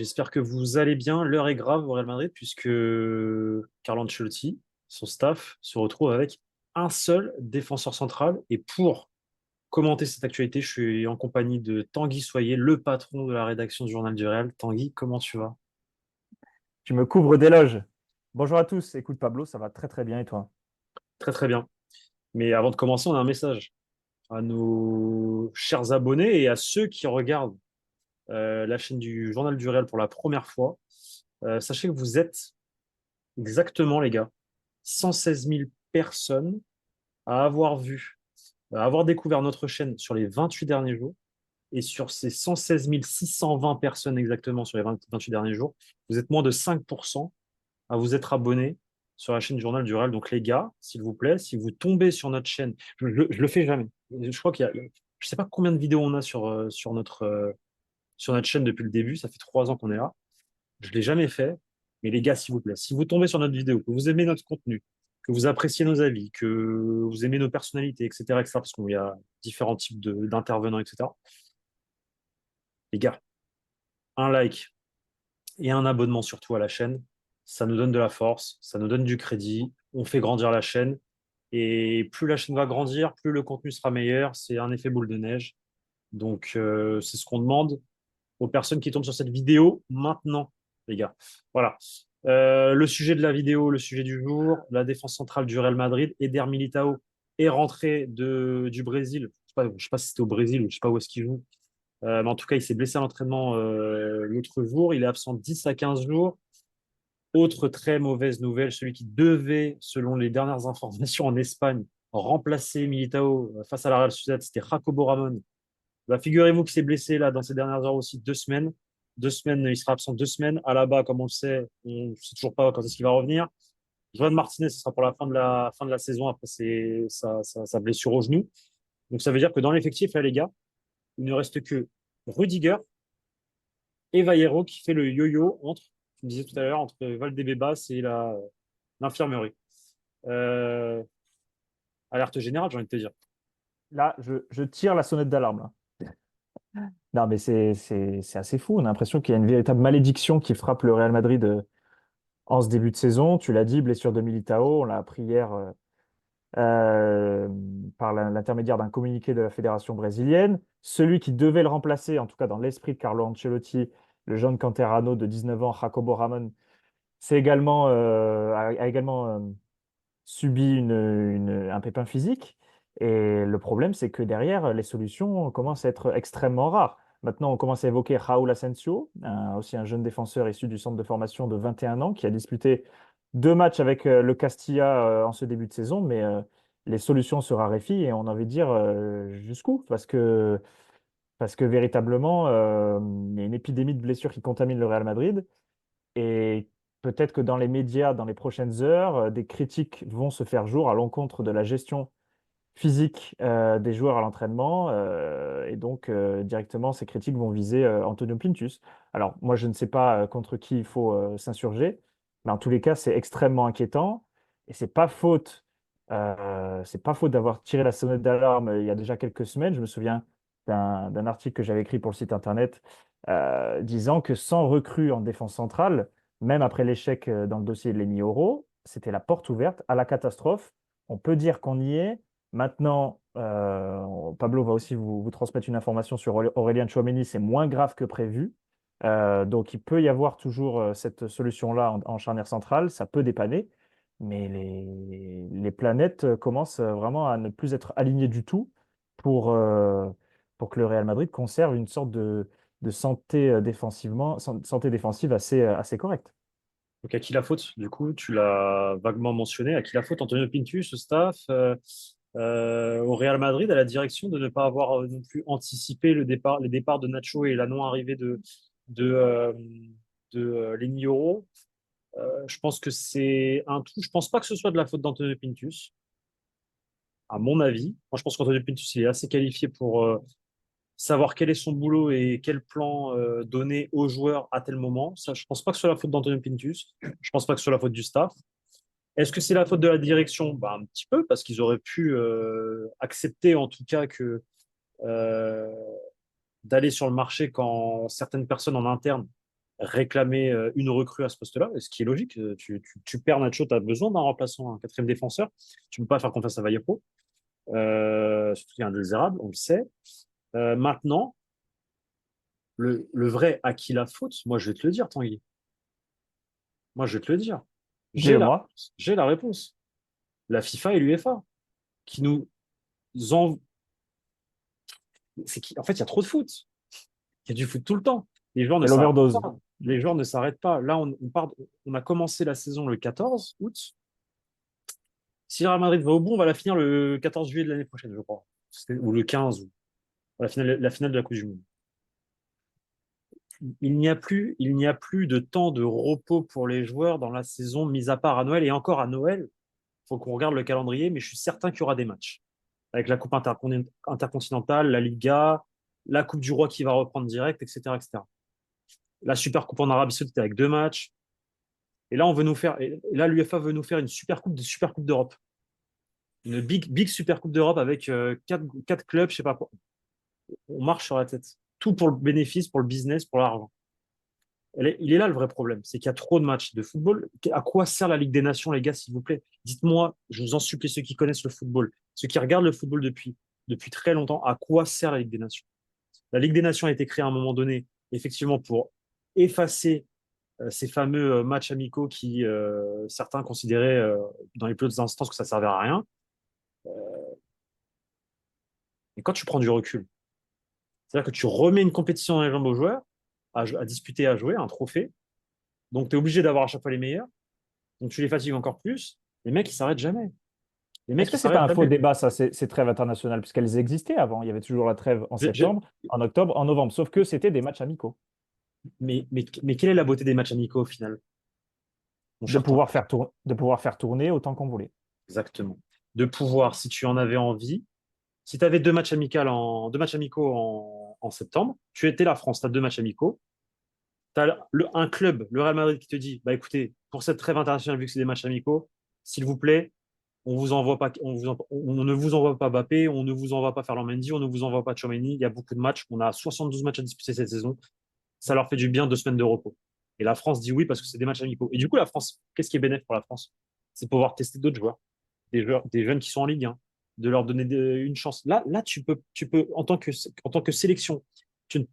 J'espère que vous allez bien. L'heure est grave au Real Madrid puisque Carlo Ancelotti, son staff, se retrouve avec un seul défenseur central. Et pour commenter cette actualité, je suis en compagnie de Tanguy Soyer, le patron de la rédaction du Journal du Real. Tanguy, comment tu vas? Tu me couvres d'éloges. Bonjour à tous. Écoute, Pablo, ça va très très bien et toi? Très très bien. Mais avant de commencer, on a un message à nos chers abonnés et à ceux qui regardent la chaîne du Journal du Real pour la première fois. Sachez que vous êtes exactement, les gars, 116 000 personnes à avoir vu, à avoir découvert notre chaîne sur les 28 derniers jours. Et sur ces 116 620 personnes exactement sur les 28 derniers jours, vous êtes moins de 5% à vous être abonnés sur la chaîne du Journal du Real. Donc les gars, s'il vous plaît, si vous tombez sur notre chaîne, je le fais jamais. Je crois qu'il y a, je sais pas combien de vidéos on a sur notre chaîne depuis le début. Ça fait 3 ans qu'on est là. Je l'ai jamais fait. Mais les gars, s'il vous plaît, si vous tombez sur notre vidéo, que vous aimez notre contenu, que vous appréciez nos avis, que vous aimez nos personnalités, etc., parce qu'il y a différents types d'intervenants, etc., les gars, un like et un abonnement surtout à la chaîne, ça nous donne de la force, ça nous donne du crédit, on fait grandir la chaîne. Et plus la chaîne va grandir, plus le contenu sera meilleur. C'est un effet boule de neige. Donc, c'est ce qu'on demande aux personnes qui tombent sur cette vidéo maintenant, les gars. Voilà. Le sujet de la vidéo, le sujet du jour, la défense centrale du Real Madrid, Eder Militao est rentré du Brésil. Je sais pas si c'était au Brésil ou je sais pas où est-ce qu'il joue. Mais en tout cas, il s'est blessé à l'entraînement l'autre jour. Il est absent 10 à 15 jours. Autre très mauvaise nouvelle, celui qui devait, selon les dernières informations en Espagne, remplacer Militao face à la Real Sociedad, c'était Jacobo Ramon. Bah, figurez-vous qu'il s'est blessé là dans ces dernières heures aussi 2 semaines. 2 semaines, il sera absent 2 semaines. Alaba, comme on le sait, on ne sait toujours pas quand est-ce qu'il va revenir. Joan Martinez, ce sera pour la fin de la saison après sa blessure au genou. Donc ça veut dire que dans l'effectif, là, les gars, il ne reste que Rudiger et Vallejo qui fait le yo-yo entre, tu me disais tout à l'heure, entre Valdebebas et l'infirmerie. Euh, Alerte générale, j'ai envie de te dire. Là, je tire la sonnette d'alarme, là. Non, mais c'est assez fou. On a l'impression qu'il y a une véritable malédiction qui frappe le Real Madrid en ce début de saison. Tu l'as dit, blessure de Militao. On l'a appris hier euh, par l'intermédiaire d'un communiqué de la fédération brésilienne. Celui qui devait le remplacer, en tout cas dans l'esprit de Carlo Ancelotti, le jeune canterano de 19 ans, Jacobo Ramon, a également subi un pépin physique. Et le problème, c'est que derrière, les solutions commencent à être extrêmement rares. Maintenant, on commence à évoquer Raúl Asensio, aussi un jeune défenseur issu du centre de formation de 21 ans, qui a disputé 2 matchs avec le Castilla en ce début de saison, mais les solutions se raréfient et on a envie de dire jusqu'où? Parce que véritablement, il y a une épidémie de blessures qui contamine le Real Madrid. Et peut-être que dans les médias, dans les prochaines heures, des critiques vont se faire jour à l'encontre de la gestion physique des joueurs à l'entraînement. Et donc, directement, ces critiques vont viser Antonio Pintus. Alors, moi, je ne sais pas contre qui il faut s'insurger, mais en tous les cas, c'est extrêmement inquiétant. Et c'est pas faute d'avoir tiré la sonnette d'alarme il y a déjà quelques semaines. Je me souviens d'un article que j'avais écrit pour le site internet disant que sans recrue en défense centrale, même après l'échec dans le dossier de Lenny Oro, c'était la porte ouverte à la catastrophe. On peut dire qu'on y est. Maintenant, Pablo va aussi vous transmettre une information sur Aurélien Tchouaméni, c'est moins grave que prévu. Donc, il peut y avoir toujours cette solution-là en charnière centrale, ça peut dépanner, mais les planètes commencent vraiment à ne plus être alignées du tout pour, euh, pour que le Real Madrid conserve une sorte de santé défensive assez correcte. Donc, à qui la faute? Du coup, tu l'as vaguement mentionné. À qui la faute? Antonio Pintus, ce staff, au Real Madrid, à la direction de ne pas avoir non plus anticipé les départs de Nacho et la non-arrivée de, euh, Lenny Yoro. Je pense que c'est un tout. Je pense pas que ce soit de la faute d'Antonio Pintus, à mon avis. Moi, je pense qu'Antonio Pintus, il est assez qualifié pour savoir quel est son boulot et quel plan donner aux joueurs à tel moment. Ça, je pense pas que ce soit la faute d'Antonio Pintus. Je pense pas que ce soit la faute du staff. Est-ce que c'est la faute de la direction? Bah, un petit peu, parce qu'ils auraient pu accepter en tout cas euh, d'aller sur le marché quand certaines personnes en interne. réclamer une recrue à ce poste-là, ce qui est logique. Tu perds Nacho, tu as besoin d'un remplaçant, un quatrième défenseur. Tu ne peux pas faire confiance à Vallejo, surtout qu'il y a un désirable, on le sait. Maintenant, le vrai à qui la faute, moi je vais te le dire, Tanguy. Moi je vais te le dire. J'ai la Dis-le-moi. réponse. J'ai la réponse. La FIFA et l'UEFA qui nous en... En fait, il y a trop de foot. Il y a du foot tout le temps. Les joueurs ne C'est s'arrêtent l'overdose. pas. Les joueurs ne s'arrêtent pas. Là, on a commencé la saison le 14 août. Si le Real Madrid va au bout, on va la finir le 14 juillet de l'année prochaine, je crois. Ou le 15, ou la finale de la Coupe du Monde. Il n'y a plus de temps de repos pour les joueurs dans la saison, mis à part à Noël. Et encore à Noël, il faut qu'on regarde le calendrier, mais je suis certain qu'il y aura des matchs. Avec la Coupe intercontinentale, la Liga, la Coupe du Roi qui va reprendre direct, etc., etc. La Super Coupe en Arabie Saoudite avec 2 matchs. Et là, l'UEFA veut nous faire une Super Coupe de Super Coupe d'Europe. Une big Super Coupe d'Europe avec quatre clubs, je sais pas quoi. On marche sur la tête. Tout pour le bénéfice, pour le business, pour l'argent. Il est là le vrai problème, c'est qu'il y a trop de matchs de football. À quoi sert la Ligue des Nations, les gars, s'il vous plaît? Dites-moi, je vous en supplie, ceux qui connaissent le football, ceux qui regardent le football depuis très longtemps, à quoi sert la Ligue des Nations? La Ligue des Nations a été créée à un moment donné, effectivement, pour effacer ces fameux matchs amicaux qui, certains considéraient dans les plus hautes instances que ça servait à rien. Et quand tu prends du recul, c'est-à-dire que tu remets une compétition dans les jambes aux joueurs, à disputer, à jouer, un trophée, donc tu es obligé d'avoir à chaque fois les meilleurs, donc tu les fatigues encore plus, les mecs, ils s'arrêtent jamais. Les Est-ce mecs, que ils c'est pas s'arrêtent un faux jamais. débat, ça, ces trêves internationales, puisqu'elles existaient avant? Il y avait toujours la trêve en Je- je- septembre, en octobre, en novembre, sauf que c'était des matchs amicaux. mais quelle est la beauté des matchs amicaux au final, mon cher temps? De pouvoir faire tourner autant qu'on voulait. Exactement. De pouvoir, si tu en avais envie, si tu avais deux matchs amicaux en septembre, tu étais la France, tu as 2 matchs amicaux, tu as un club, le Real Madrid, qui te dit, bah écoutez, pour cette trêve internationale, vu que c'est des matchs amicaux, s'il vous plaît, on ne vous envoie pas Mbappé, on ne vous envoie pas Ferland Mendy, on ne vous envoie pas Tchouaméni. Il y a beaucoup de matchs. On a 72 matchs à disputer cette saison. Ça leur fait du bien 2 semaines de repos. Et la France dit oui parce que c'est des matchs amicaux. Et du coup, la France, qu'est-ce qui est bénéfique pour la France? C'est pouvoir tester d'autres joueurs, des jeunes qui sont en Ligue 1, de leur donner une chance. Là, tu peux en tant que sélection,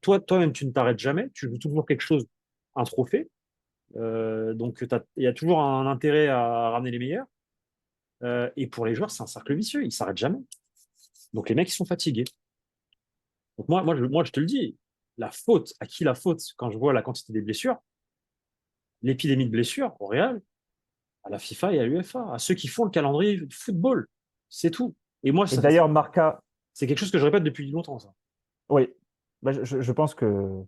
toi-même, tu ne t'arrêtes jamais. Tu joues toujours quelque chose, un trophée. Donc, il y a toujours un intérêt à ramener les meilleurs. Et pour les joueurs, c'est un cercle vicieux. Ils ne s'arrêtent jamais. Donc, les mecs, ils sont fatigués. Donc, moi, je te le dis, la faute, à qui la faute quand je vois la quantité des blessures, l'épidémie de blessures au Real, à la FIFA et à l'UEFA, à ceux qui font le calendrier de football. C'est tout. Et moi, Et d'ailleurs, Marca, c'est quelque chose que je répète depuis longtemps, ça. oui, bah, je pense que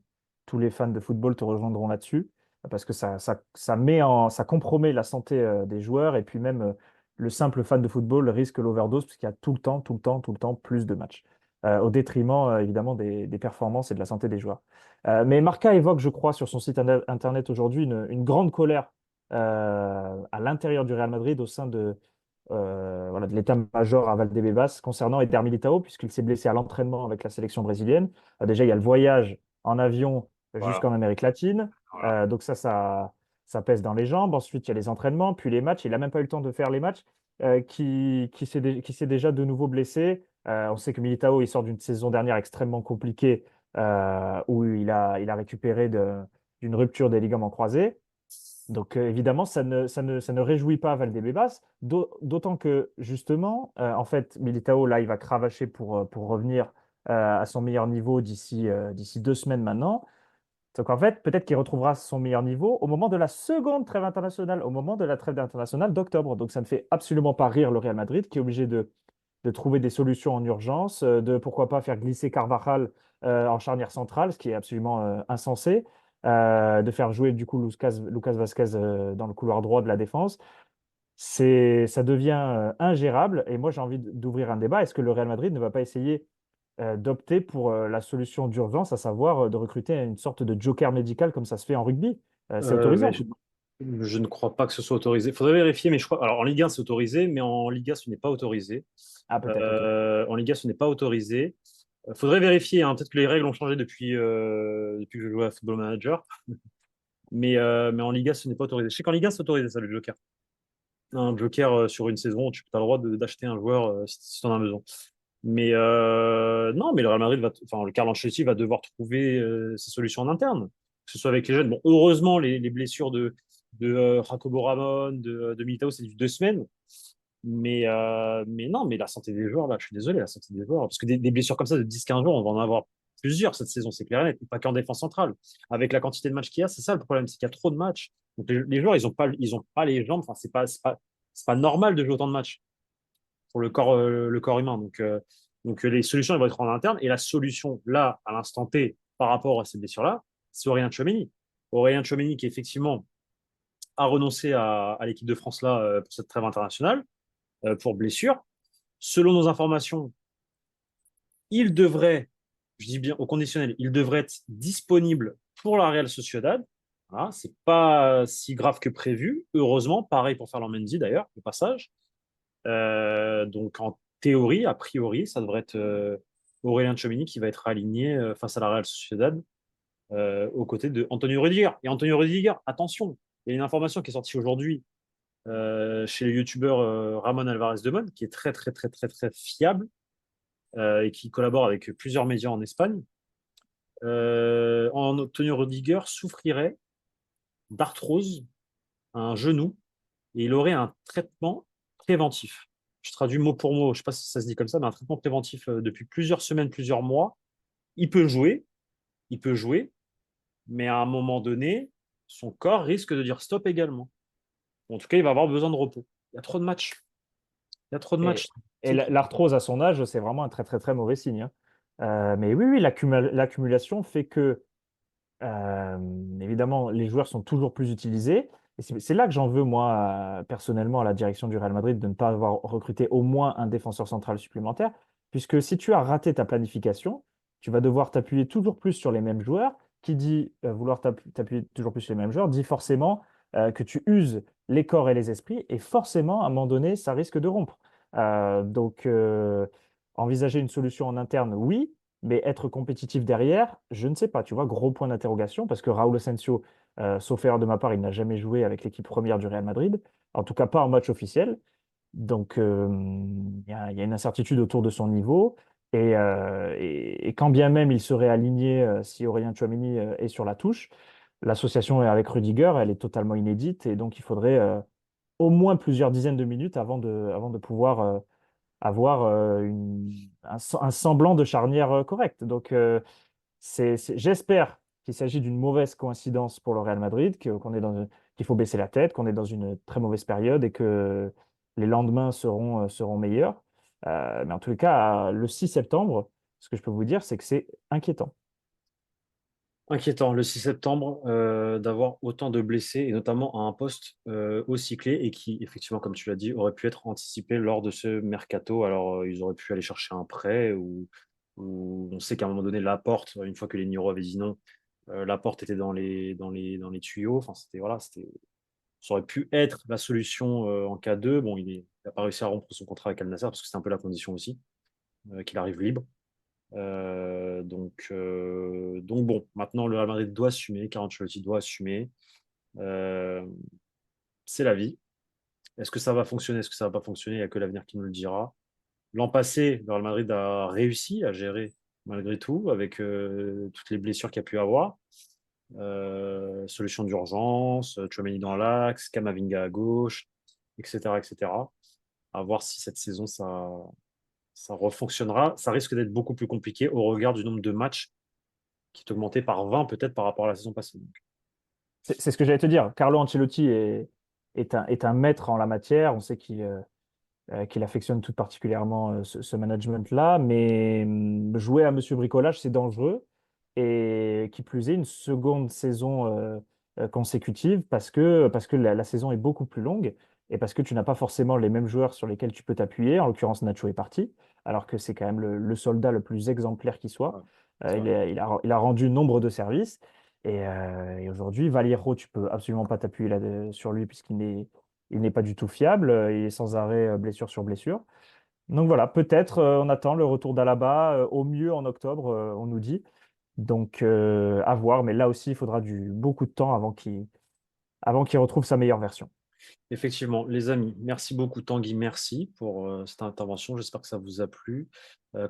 tous les fans de football te rejoindront là-dessus, parce que ça compromet la santé des joueurs, et puis même le simple fan de football risque l'overdose, puisqu'il y a tout le temps, tout le temps, tout le temps plus de matchs, au détriment évidemment des performances et de la santé des joueurs. Mais Marca évoque, je crois, sur son site internet aujourd'hui une grande colère à l'intérieur du Real Madrid au sein voilà, de l'état-major à Valdebebas concernant Eder Militao, puisqu'il s'est blessé à l'entraînement avec la sélection brésilienne. Déjà, il y a le voyage en avion Voilà. jusqu'en Amérique latine. Voilà. Donc ça pèse dans les jambes. Ensuite, il y a les entraînements, puis les matchs. Il n'a même pas eu le temps de faire les matchs, qui s'est déjà de nouveau blessé. On sait que Militao, il sort d'une saison dernière extrêmement compliquée, où il a récupéré d'une rupture des ligaments croisés. Donc évidemment, ça ne réjouit pas Valdebebas, d'autant que justement, en fait, Militao, là, il va cravacher pour revenir à son meilleur niveau d'ici 2 semaines maintenant. Donc en fait, peut-être qu'il retrouvera son meilleur niveau au moment de la seconde trêve internationale, au moment de la trêve internationale d'octobre. Donc ça ne fait absolument pas rire le Real Madrid, qui est obligé de trouver des solutions en urgence, de pourquoi pas faire glisser Carvajal en charnière centrale, ce qui est absolument insensé, de faire jouer du coup Lucas Vasquez dans le couloir droit de la défense. Ça devient ingérable, et moi j'ai envie d'ouvrir un débat. Est-ce que le Real Madrid ne va pas essayer d'opter pour la solution d'urgence, à savoir de recruter une sorte de joker médical comme ça se fait en rugby? C'est Mais autorisant. je ne crois pas que ce soit autorisé. Il faudrait vérifier, mais je crois. Alors, en Ligue 1, c'est autorisé, mais en Liga, ce n'est pas autorisé. Ah, peut-être, ok. En Liga, ce n'est pas autorisé. Il faudrait vérifier, hein. Peut-être que les règles ont changé depuis que je joue à Football Manager. mais en Liga, ce n'est pas autorisé. Je sais qu'en Liga, c'est autorisé, ça, le Joker. Un Joker sur une saison, tu as le droit d'acheter un joueur si tu en as besoin. Mais non, mais le Real Madrid enfin, le Carlo Ancelotti va devoir trouver ses solutions en interne, que ce soit avec les jeunes. Bon, heureusement, les blessures de Jacobo Ramon, de Militao, c'est du 2 semaines. Mais non, mais la santé des joueurs, là, je suis désolé, la santé des joueurs, parce que des blessures comme ça de 10-15 jours, on va en avoir plusieurs cette saison, c'est clair et net, et pas qu'en défense centrale. Avec la quantité de matchs qu'il y a, c'est ça le problème, c'est qu'il y a trop de matchs. Donc les joueurs, ils ont pas les jambes, enfin, c'est pas normal de jouer autant de matchs pour le corps humain. Donc les solutions, elles vont être en interne. Et la solution, là, à l'instant T, par rapport à ces blessures-là, c'est Aurélien Tchouameni. Aurélien Tchouameni qui, effectivement, a renoncé à l'équipe de France là pour cette trêve internationale, pour blessure. Selon nos informations, il devrait, je dis bien au conditionnel, il devrait être disponible pour la Real Sociedad. Voilà, c'est pas si grave que prévu. Heureusement, pareil pour Ferland Mendy d'ailleurs, au passage. Donc en théorie, a priori, ça devrait être Aurélien Tchouameni qui va être aligné face à la Real Sociedad aux côtés de Antonio Rudiger. Et Antonio Rudiger, attention, il y a une information qui est sortie aujourd'hui chez le youtubeur Ramon Alvarez de Mon, qui est très très très très très fiable et qui collabore avec plusieurs médias en Espagne. Antonio Rudiger souffrirait d'arthrose à un genou et il aurait un traitement préventif. Je traduis mot pour mot, je ne sais pas si ça se dit comme ça, mais un traitement préventif depuis plusieurs semaines, plusieurs mois. Il peut jouer, il peut jouer, mais à un moment donné, son corps risque de dire stop également. En tout cas, il va avoir besoin de repos. Il y a trop de matchs. Il y a trop de Et, matchs. et l'arthrose à son âge, c'est vraiment un très très très mauvais signe, hein. Mais oui, oui, l'accumulation fait que, euh, évidemment, les joueurs sont toujours plus utilisés. Et c'est là que j'en veux, moi, personnellement, à la direction du Real Madrid, de ne pas avoir recruté au moins un défenseur central supplémentaire. Puisque si tu as raté ta planification, tu vas devoir t'appuyer toujours plus sur les mêmes joueurs. Qui dit vouloir t'appuyer toujours plus sur les mêmes joueurs, dit forcément que tu uses les corps et les esprits. Et forcément, à un moment donné, ça risque de rompre. Donc, envisager une solution en interne, oui, mais être compétitif derrière, je ne sais pas. Tu vois, gros point d'interrogation, parce que Raúl Asensio, sauf erreur de ma part, il n'a jamais joué avec l'équipe première du Real Madrid, en tout cas pas en match officiel. Donc, il y a une incertitude autour de son niveau. Et quand bien même il serait aligné si Aurélien Tchouameni est sur la touche, l'association avec Rudiger, elle est totalement inédite. Et donc, il faudrait au moins plusieurs dizaines de minutes avant de pouvoir avoir un semblant de charnière correcte. Donc, j'espère qu'il s'agit d'une mauvaise coïncidence pour le Real Madrid, qu'il faut baisser la tête, qu'on est dans une très mauvaise période et que les lendemains seront meilleurs. Mais en tous les cas, le 6 septembre, ce que je peux vous dire, c'est que c'est inquiétant. Inquiétant le 6 septembre d'avoir autant de blessés et notamment à un poste aussi clé et qui, effectivement, comme tu l'as dit, aurait pu être anticipé lors de ce mercato. Alors, ils auraient pu aller chercher un prêt ou on sait qu'à un moment donné, Laporte, une fois que les Niro avaient dit non, Laporte était dans les tuyaux. Enfin, ça aurait pu être la solution en cas 2. Bon, il n'a pas réussi à rompre son contrat avec Al Nassr parce que c'était un peu la condition aussi, qu'il arrive libre. Donc bon, maintenant le Real Madrid doit assumer, Carlo Ancelotti doit assumer. Euh, c'est la vie. Est-ce que ça va fonctionner? Est-ce que ça va pas fonctionner? Il n'y a que l'avenir qui nous le dira. L'an passé, le Real Madrid a réussi à gérer malgré tout, avec toutes les blessures qu'il y a pu avoir. Solution d'urgence, Tchouaméni dans l'axe, Kamavinga à gauche, etc., etc. À voir si cette saison ça refonctionnera. Ça risque d'être beaucoup plus compliqué au regard du nombre de matchs qui est augmenté par 20 peut-être par rapport à la saison passée. C'est ce que j'allais te dire. Carlo Ancelotti est un maître en la matière. On sait qu'il affectionne tout particulièrement ce management-là, mais jouer à Monsieur Bricolage, c'est dangereux. Et qui plus est, une seconde saison consécutive parce que la saison est beaucoup plus longue et parce que tu n'as pas forcément les mêmes joueurs sur lesquels tu peux t'appuyer. En l'occurrence, Nacho est parti, alors que c'est quand même le soldat le plus exemplaire qui soit. Ouais, c'est vrai. Il a rendu nombre de services. Et aujourd'hui, Valero, tu peux absolument pas t'appuyer sur lui puisqu'il n'est pas du tout fiable. Il est sans arrêt blessure sur blessure. Donc voilà, peut-être on attend le retour d'Alaba au mieux en octobre, on nous dit. Donc, à voir. Mais là aussi, il faudra beaucoup de temps avant qu'il retrouve sa meilleure version. Effectivement, les amis, merci beaucoup Tanguy, merci pour cette intervention. J'espère que ça vous a plu.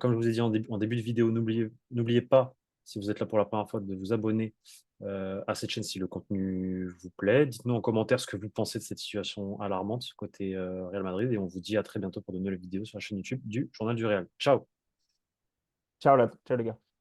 Comme je vous ai dit en début de vidéo, n'oubliez pas, si vous êtes là pour la première fois, de vous abonner à cette chaîne si le contenu vous plaît. Dites-nous en commentaire ce que vous pensez de cette situation alarmante côté Real Madrid et on vous dit à très bientôt pour de nouvelles vidéos sur la chaîne YouTube du Journal du Real. Ciao! Ciao, ciao les gars.